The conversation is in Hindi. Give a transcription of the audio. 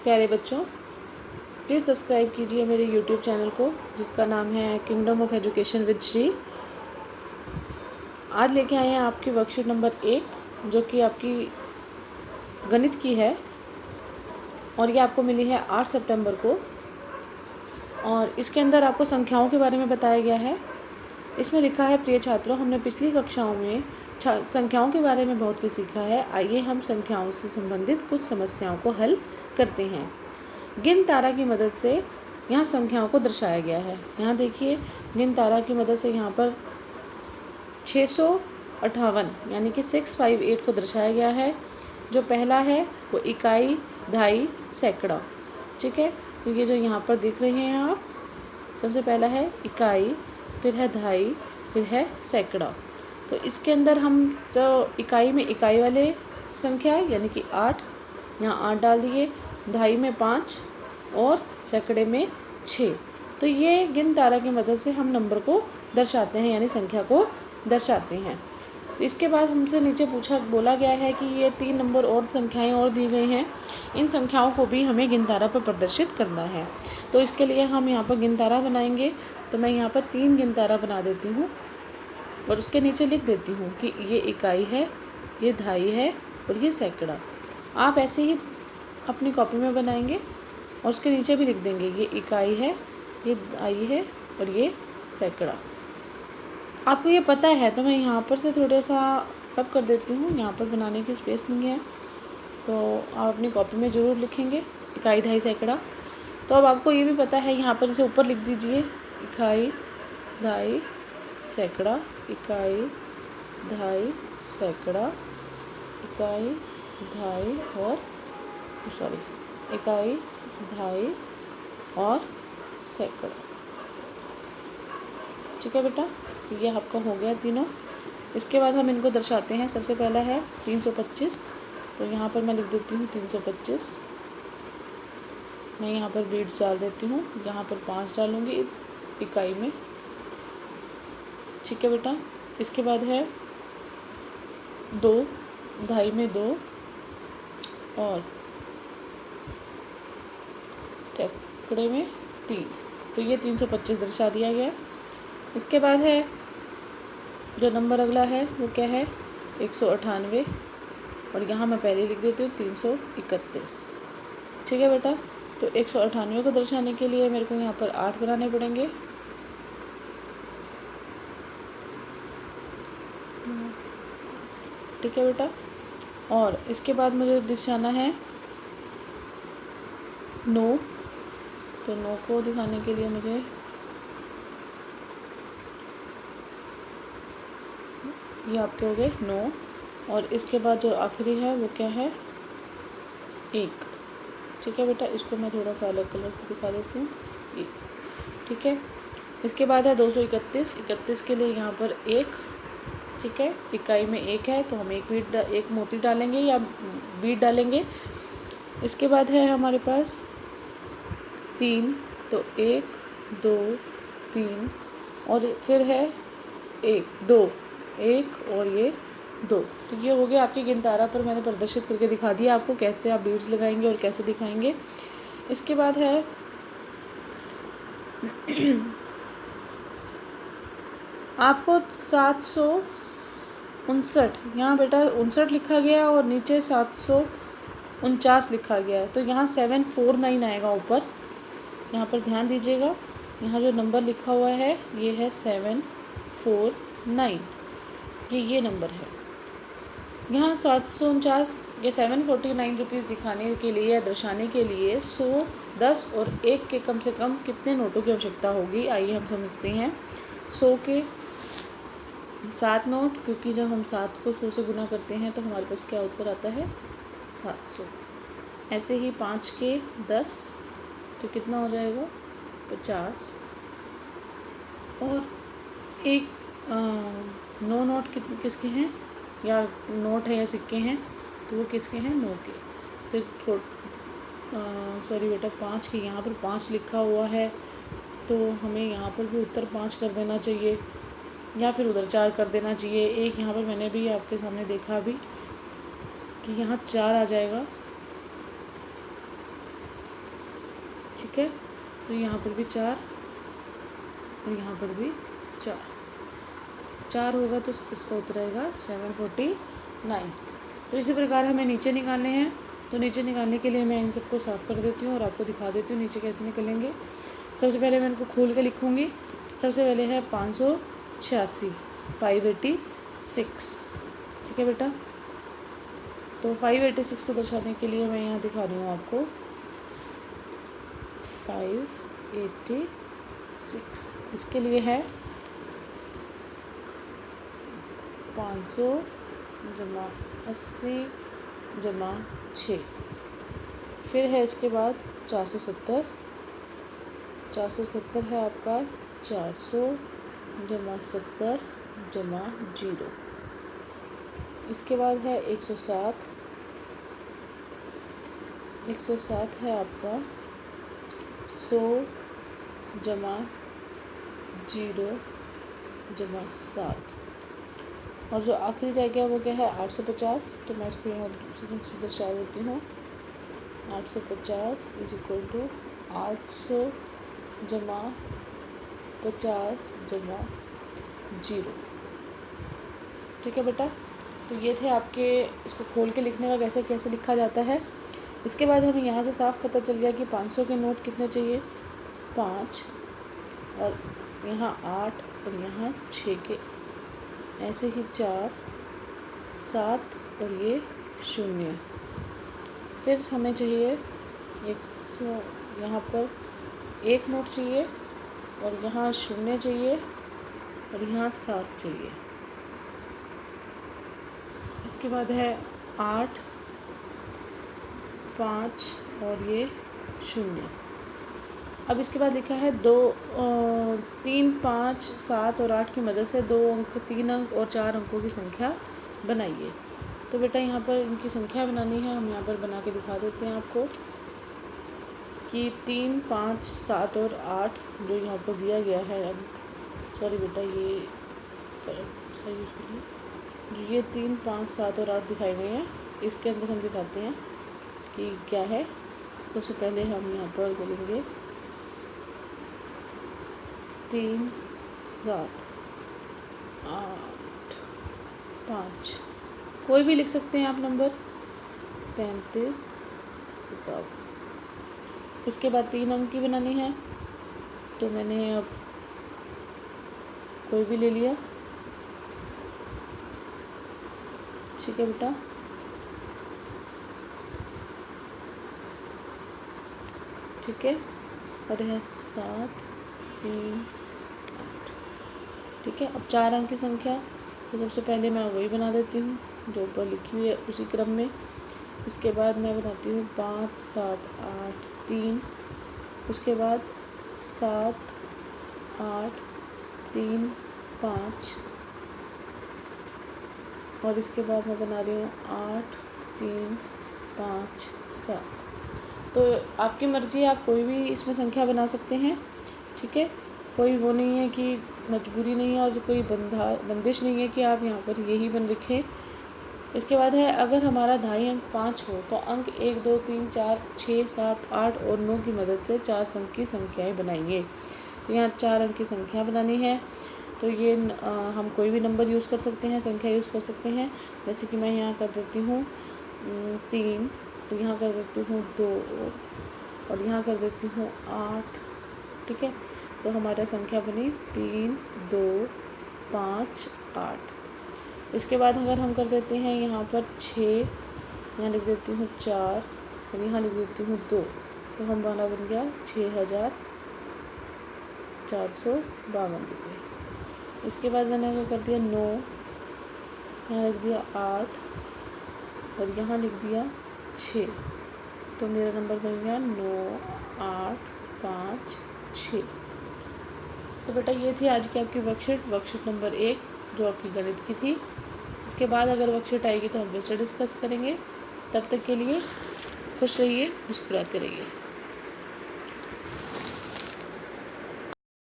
प्यारे बच्चों, प्लीज़ सब्सक्राइब कीजिए मेरे यूट्यूब चैनल को जिसका नाम है kingdom of education with Shri. आज लेके आए हैं आपकी वर्कशीट नंबर 1 जो कि आपकी गणित की है और ये आपको मिली है 8 सितंबर को। और इसके अंदर आपको संख्याओं के बारे में बताया गया है। इसमें लिखा है, प्रिय छात्रों, हमने पिछली कक्षाओं में संख्याओं के बारे में बहुत कुछ सीखा है। आइए हम संख्याओं से संबंधित कुछ समस्याओं को हल करते हैं। गिन तारा की मदद से यहाँ संख्याओं को दर्शाया गया है। यहाँ देखिए, गिन तारा की मदद से यहाँ पर 658 यानी कि 658 को दर्शाया गया है। जो पहला है वो इकाई, दहाई, सैकड़ा। ठीक है, तो ये जो यहाँ पर दिख रहे हैं आप, सबसे पहला है इकाई, फिर है दहाई, फिर है सैकड़ा। तो इसके अंदर हम जो इकाई में इकाई वाले संख्या यानी कि 8, यहाँ 8 डाल दिए, दहाई में 5 और सैकड़े में 6। तो ये गिन तारा की मदद से हम नंबर को दर्शाते हैं यानी संख्या को दर्शाते हैं। तो इसके बाद हमसे नीचे बोला गया है कि ये 3 नंबर और संख्याएं और दी गई हैं। इन संख्याओं को भी हमें गिन तारा पर प्रदर्शित करना है। तो इसके लिए हम यहाँ पर गिन तारा बनाएंगे। तो मैं यहाँ पर 3 गिन तारा बना देती हूँ और उसके नीचे लिख देती हूँ कि ये इकाई है, ये दहाई है और ये सैकड़ा। आप ऐसे ही अपनी कॉपी में बनाएंगे और उसके नीचे भी लिख देंगे, ये इकाई है, ये दहाई है और ये सैकड़ा। आपको ये पता है तो मैं यहाँ पर से थोड़ा सा कम कर देती हूँ, यहाँ पर बनाने की स्पेस नहीं है। तो आप अपनी कॉपी में ज़रूर लिखेंगे इकाई, दहाई, सैकड़ा। तो अब आपको ये भी पता है, यहाँ पर इसे ऊपर लिख दीजिए, इकाई, दहाई, सैकड़ा, इकाई, दहाई, सैकड़ा, इकाई, दहाई और इकाई, दहाई और सैकड़ा। ठीक है बेटा, तो ये आपका हो गया तीनों। इसके बाद हम इनको दर्शाते हैं। सबसे पहला है 325। तो यहाँ पर मैं लिख देती हूँ 325। मैं यहाँ पर बीट्स डाल देती हूँ, यहाँ पर 5 डालूँगी इकाई में। ठीक है बेटा, इसके बाद है 2, दहाई में 2 और सैकड़े में 3। तो ये 325 दर्शा दिया गया। इसके बाद है जो नंबर अगला है वो क्या है, 198 और यहाँ मैं पहले लिख देती हूँ 331। ठीक है बेटा, तो 198 को दर्शाने के लिए मेरे को यहाँ पर 8 बनाने पड़ेंगे। ठीक है बेटा, और इसके बाद मुझे दर्शाना है 9। तो 9 को दिखाने के लिए मुझे ये आपके हो गए 9 और इसके बाद जो आखिरी है वो क्या है, 1। ठीक है बेटा, इसको मैं थोड़ा सा अलग कलर से दिखा देती हूँ, 1। ठीक है, इसके बाद है 231। 31 के लिए यहाँ पर 1। ठीक है, इकाई में 1 है तो हम एक मोती डालेंगे या बीट डालेंगे। इसके बाद है हमारे पास 3, तो 1, 2, 3 और फिर है 1, 2, 1 और ये 2। तो ये हो गया आपकी गिन तारा पर मैंने प्रदर्शित करके दिखा दिया आपको कैसे आप बीट्स लगाएंगे और कैसे दिखाएंगे। इसके बाद है आपको 759, यहाँ बेटा 59 लिखा गया और नीचे 749 लिखा गया है। तो यहाँ 749 आएगा ऊपर, यहाँ पर ध्यान दीजिएगा। यहाँ जो नंबर लिखा हुआ है ये है 749, ये नंबर है। यहाँ 749 या 749 रुपीज़ दिखाने के लिए या दर्शाने के लिए 100, 10 और 1 के कम से कम कितने नोटों की आवश्यकता होगी, आइए हम समझते हैं। 100 के 7 नोट, क्योंकि जब हम 7 को 100 से गुना करते हैं तो हमारे पास क्या उत्तर आता है, 700। ऐसे ही 5 के 10 तो कितना हो जाएगा, 50। और एक 9 नोट किसके हैं, या नोट है या सिक्के हैं, तो वो किसके हैं, 9 के। तो सॉरी बेटा, 5 के यहाँ पर 5 लिखा हुआ है तो हमें यहाँ पर भी उत्तर 5 कर देना चाहिए या फिर उधर 4 कर देना चाहिए। एक यहाँ पर मैंने भी आपके सामने देखा अभी कि यहाँ 4 आ जाएगा। ठीक है। तो यहाँ पर भी 4 और यहाँ पर भी 4 होगा तो इसका उत्तर आएगा 749। तो इसी प्रकार हमें नीचे निकालने हैं। तो नीचे निकालने के लिए मैं इन सबको साफ़ कर देती हूँ और आपको दिखा देती हूँ नीचे कैसे निकलेंगे। सबसे पहले मैं इनको खोल के लिखूँगी। सबसे पहले है 586, 586, ठीक है बेटा। तो 586 को दर्शाने के लिए मैं यहाँ दिखा रही हूँ आपको 586। इसके लिए है 500 जमा 80 जमा 6। फिर है इसके बाद 470, 470 है आपका 400 जमा 70 जमा 0। इसके बाद है 107, 107 है आपका 100 जमा 0 जमा 7। और जो आखिरी रह गया वो क्या है 850। तो मैं इसको यहाँ दूसरे से दर्शा देती हूँ। 850 इज इक्वल टू 800 जमा 50 जमा 0, ठीक है बेटा। तो ये थे आपके, इसको खोल के लिखने का कैसे कैसे लिखा जाता है। इसके बाद हमें यहाँ से साफ पता चल गया कि 500 के नोट कितने चाहिए, 5 और यहाँ 8 और यहाँ 6 के, ऐसे ही 4 7 और ये 0। फिर हमें चाहिए 100, यहाँ पर 1 नोट चाहिए और यहाँ 0 चाहिए और यहाँ 7 चाहिए। इसके बाद है 8 5 और ये 0। अब इसके बाद लिखा है 3 5 7 और 8 की मदद से 2 अंक 3 अंक और 4 अंकों की संख्या बनाइए। तो बेटा यहाँ पर इनकी संख्या बनानी है, हम यहाँ पर बना के दिखा देते हैं आपको कि 3 5 7 और 8 जो यहाँ पर दिया गया है। अब सॉरी बेटा ये ये 3 5 7 और 8 दिखाए गए हैं, इसके अंदर हम दिखाते हैं कि क्या है। सबसे पहले हम यहाँ पर बोलेंगे 3 7 8 5, कोई भी लिख सकते हैं आप नंबर, 35 57। उसके बाद 3 अंक की बनानी है, तो मैंने अब कोई भी ले लिया, ठीक है बेटा। ठीक है, और है 7 3 8, ठीक है। अब 4 अंक की संख्या, तो सबसे पहले मैं वही बना देती हूँ जो ऊपर लिखी हुई है उसी क्रम में। इसके बाद मैं बनाती हूँ 5 7 8 3, उसके बाद 7 8 3 5, और इसके बाद मैं बना रही हूँ 8 3 5 7। तो आपकी मर्ज़ी है, आप कोई भी इसमें संख्या बना सकते हैं, ठीक है। कोई वो नहीं है कि मजबूरी नहीं है और कोई बंदिश नहीं है कि आप यहाँ पर यही बन लिखें। इसके बाद है अगर हमारा धाई अंक 5 हो तो अंक 1 2 3 4 6 7 8 और 9 की मदद से 4 अंक की संख्याएँ बनाएंगे। तो यहाँ 4 अंक की संख्या बनानी है, तो ये हम कोई भी नंबर यूज़ कर सकते हैं, संख्या यूज़ कर सकते हैं। जैसे कि मैं यहाँ कर देती हूँ 3, तो यहाँ कर देती हूँ 2 और यहाँ कर देती हूँ 8, ठीक है। तो हमारा संख्या बनी 3 2 5 8। इसके बाद अगर हम कर देते हैं यहाँ पर 6, यहाँ लिख देती हूँ 4 और यहाँ लिख देती हूँ 2, तो हमारा बन गया 6452 रुपये। इसके बाद मैंने अगर कर दिया 9, यहाँ लिख दिया 8 और यहाँ लिख दिया 6, तो मेरा नंबर बन गया 9 8 5 6। तो बेटा ये थी आज की आपकी वर्कशीट नंबर 1 जो आपकी गणित की थी। इसके बाद अगर वर्कशीट आएगी तो हम फिर से डिस्कस करेंगे। तब तक के लिए खुश रहिए, मुस्कुराते रहिए।